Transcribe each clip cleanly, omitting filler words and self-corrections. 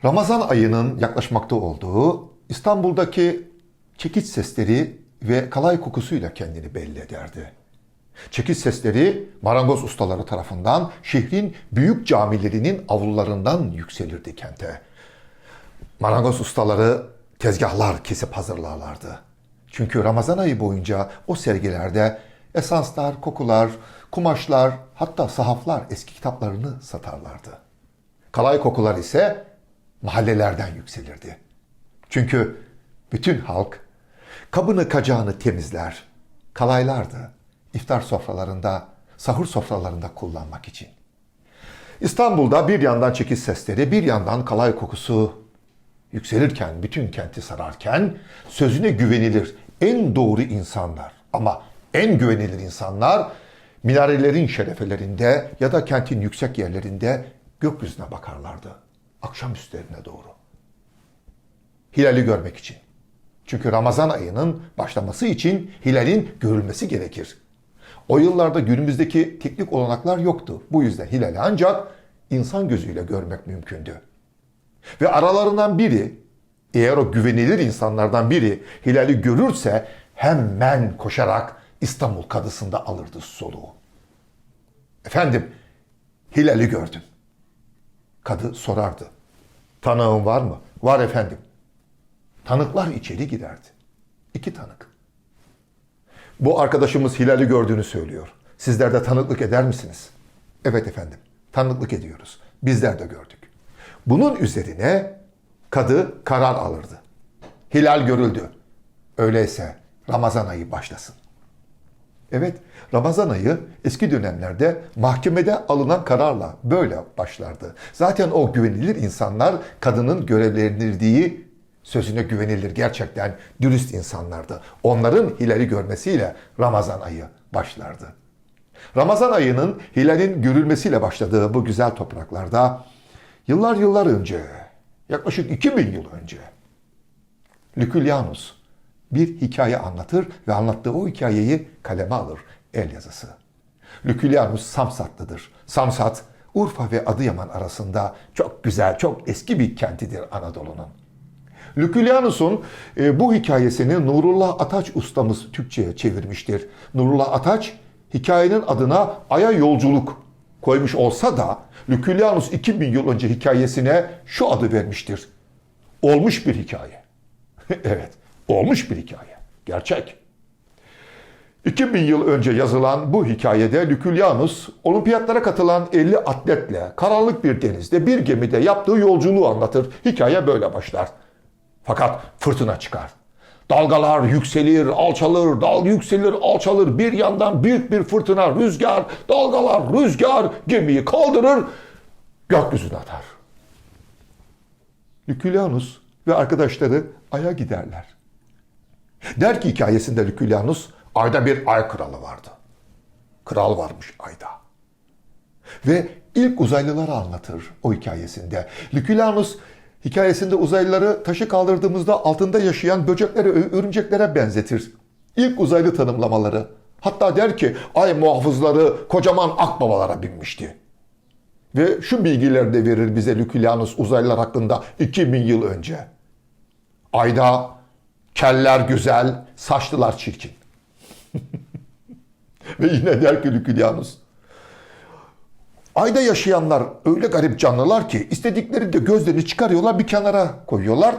Ramazan ayının yaklaşmakta olduğu İstanbul'daki çekiç sesleri ve kalay kokusuyla kendini belli ederdi. Çekiç sesleri marangoz ustaları tarafından şehrin büyük camilerinin avlularından yükselirdi kente. Marangoz ustaları tezgahlar kesip hazırlarlardı. Çünkü Ramazan ayı boyunca o sergilerde esanslar, kokular, kumaşlar, hatta sahaflar, eski kitaplarını satarlardı. Kalay kokular ise mahallelerden yükselirdi. Çünkü bütün halk kabını kacağını temizler, kalaylardı iftar sofralarında, sahur sofralarında kullanmak için. İstanbul'da bir yandan çekiç sesleri, bir yandan kalay kokusu yükselirken, bütün kenti sararken sözüne güvenilir en doğru insanlar ama en güvenilir insanlar minarelerin şerefelerinde ya da kentin yüksek yerlerinde gökyüzüne bakarlardı. Akşamüstlerine doğru. Hilali görmek için. Çünkü Ramazan ayının başlaması için hilalin görülmesi gerekir. O yıllarda günümüzdeki teknik olanaklar yoktu. Bu yüzden hilali ancak insan gözüyle görmek mümkündü. Ve aralarından biri, eğer o güvenilir insanlardan biri hilali görürse hemen koşarak İstanbul Kadısı'nda alırdı soluğu. Efendim, hilali gördüm. Kadı sorardı. Tanığın var mı? Var efendim. Tanıklar içeri girerdi. 2 tanık. Bu arkadaşımız hilali gördüğünü söylüyor. Sizler de tanıklık eder misiniz? Evet efendim. Tanıklık ediyoruz. Bizler de gördük. Bunun üzerine kadı karar alırdı. Hilal görüldü. Öyleyse Ramazan ayı başlasın. Evet, Ramazan ayı eski dönemlerde mahkemede alınan kararla böyle başlardı. Zaten o güvenilir insanlar kadının görevlendirdiği sözüne güvenilir, gerçekten dürüst insanlardı. Onların hilali görmesiyle Ramazan ayı başlardı. Ramazan ayının hilalin görülmesiyle başladığı bu güzel topraklarda yıllar önce, yaklaşık 2000 yıl önce Lükülyanus bir hikaye anlatır ve anlattığı o hikayeyi kaleme alır, el yazısı. Lükülyanus Samsatlıdır. Samsat, Urfa ve Adıyaman arasında çok güzel, çok eski bir kentidir Anadolu'nun. Lükülyanus'un bu hikayesini Nurullah Ataç ustamız Türkçe'ye çevirmiştir. Nurullah Ataç hikayenin adına Ay'a yolculuk koymuş olsa da Lükülyanus 2000 yıl önce hikayesine şu adı vermiştir. Olmuş bir hikaye. Evet, olmuş bir hikaye. Gerçek. 2000 yıl önce yazılan bu hikayede Lükülyanus, olimpiyatlara katılan 50 atletle karanlık bir denizde bir gemide yaptığı yolculuğu anlatır. Hikaye böyle başlar. Fakat fırtına çıkar. Dalgalar yükselir, alçalır, yükselir, alçalır. Bir yandan büyük bir fırtına, rüzgar, dalgalar, rüzgar gemiyi kaldırır, gökyüzüne atar. Lükülyanus ve arkadaşları Ay'a giderler. Der ki hikayesinde Lükülyanus, Ay'da bir ay kralı vardı. Kral varmış Ay'da. Ve ilk uzaylıları anlatır o hikayesinde. Lükülyanus hikayesinde uzaylıları taşı kaldırdığımızda altında yaşayan böceklere, örümceklere benzetir. İlk uzaylı tanımlamaları. Hatta der ki ay muhafızları kocaman akbabalara binmişti. Ve şu bilgileri de verir bize Lükülyanus uzaylılar hakkında 2000 yıl önce. Ayda keller güzel, saçlılar çirkin. Ve yine der ki Lükülyanus, Ayda yaşayanlar öyle garip canlılar ki istediklerinde gözlerini çıkarıyorlar, bir kenara koyuyorlar.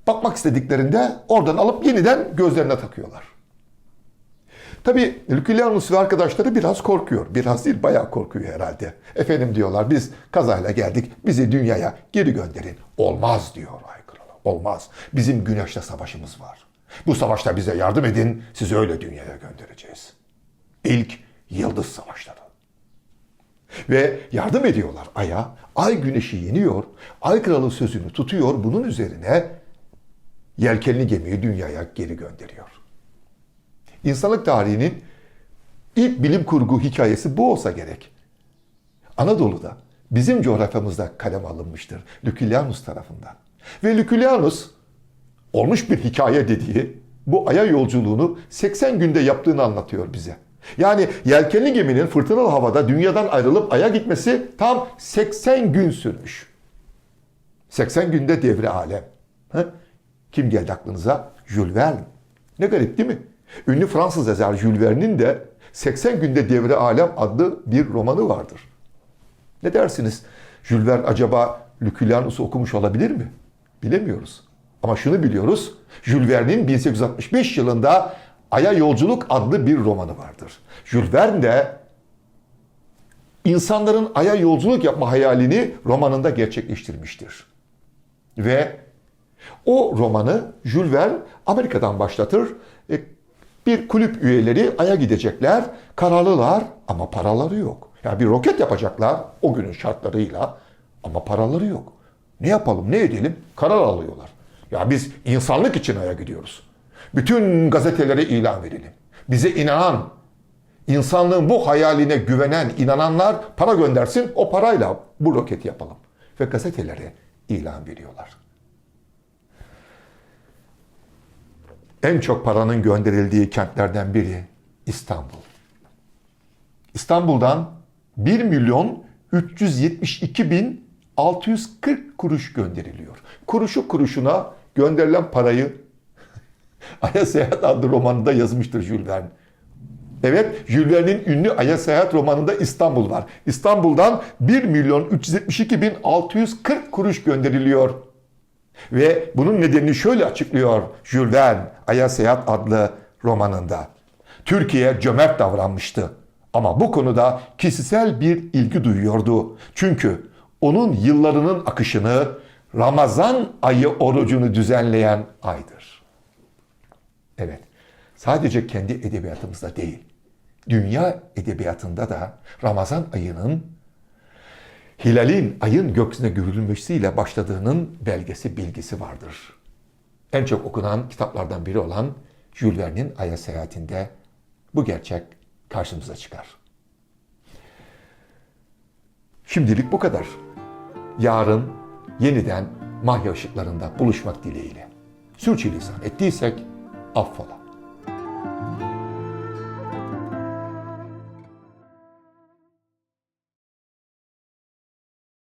Bakmak istediklerinde oradan alıp yeniden gözlerine takıyorlar. Tabii Lükülyanus ve arkadaşları biraz korkuyor. Biraz değil, bayağı korkuyor herhalde. Efendim diyorlar, biz kazayla geldik, bizi dünyaya geri gönderin. Olmaz diyor Ay Kralı, olmaz. Bizim güneşle savaşımız var. Bu savaşta bize yardım edin, sizi öyle dünyaya göndereceğiz. İlk yıldız savaşları. Ve yardım ediyorlar Ay'a. Ay güneşi yeniyor. Ay Kralı sözünü tutuyor. Bunun üzerine yelkenli gemiyi dünyaya geri gönderiyor. İnsanlık tarihinin ilk bilim kurgu hikayesi bu olsa gerek. Anadolu'da, bizim coğrafyamızda kaleme alınmıştır Lükülyanus tarafından. Ve Lükulianus olmuş bir hikaye dediği bu Ay'a yolculuğunu 80 günde yaptığını anlatıyor bize. Yani yelkenli geminin fırtınalı havada dünyadan ayrılıp Ay'a gitmesi tam 80 gün sürmüş. 80 günde devre alem. Kim geldi aklınıza? Jules Verne. Ne garip değil mi? Ünlü Fransız yazar Jules Verne'in de 80 günde devre alem adlı bir romanı vardır. Ne dersiniz? Jules Verne acaba Lükulianus'u okumuş olabilir mi? Bilemiyoruz. Ama şunu biliyoruz. Jules Verne'in 1865 yılında Ay'a Yolculuk adlı bir romanı vardır. Jules Verne de insanların Ay'a yolculuk yapma hayalini romanında gerçekleştirmiştir. Ve o romanı Jules Verne Amerika'dan başlatır. Bir kulüp üyeleri Ay'a gidecekler. Kararlılar ama paraları yok. Yani bir roket yapacaklar o günün şartlarıyla ama paraları yok. Ne yapalım, ne edelim? Karar alıyorlar. Ya biz insanlık için Ay'a gidiyoruz. Bütün gazetelere ilan verelim. Bize inanan, insanlığın bu hayaline güvenen, inananlar para göndersin. O parayla bu roketi yapalım. Ve gazetelere ilan veriyorlar. En çok paranın gönderildiği kentlerden biri İstanbul. İstanbul'dan 1.372.640 kuruş gönderiliyor. Kuruşu kuruşuna gönderilen parayı Ay'a Seyahat adlı romanında yazmıştır Jules Verne. Evet, Jules Verne'in ünlü Ay'a Seyahat romanında İstanbul var. İstanbul'dan 1.372.640 kuruş gönderiliyor. Ve bunun nedenini şöyle açıklıyor Jules Verne Ay'a Seyahat adlı romanında. Türkiye cömert davranmıştı. Ama bu konuda kişisel bir ilgi duyuyordu. Çünkü onun yıllarının akışını Ramazan ayı orucunu düzenleyen aydır. Evet, sadece kendi edebiyatımızda değil, dünya edebiyatında da Ramazan ayının hilalin, ayın gökyüzüne görülmesiyle başladığının belgesi, bilgisi vardır. En çok okunan kitaplardan biri olan Jules Verne'in Ay'a Seyahatinde bu gerçek karşımıza çıkar. Şimdilik bu kadar. Yarın yeniden Mahya ışıklarında buluşmak dileğiyle. Sürçülisan ettiysek affola.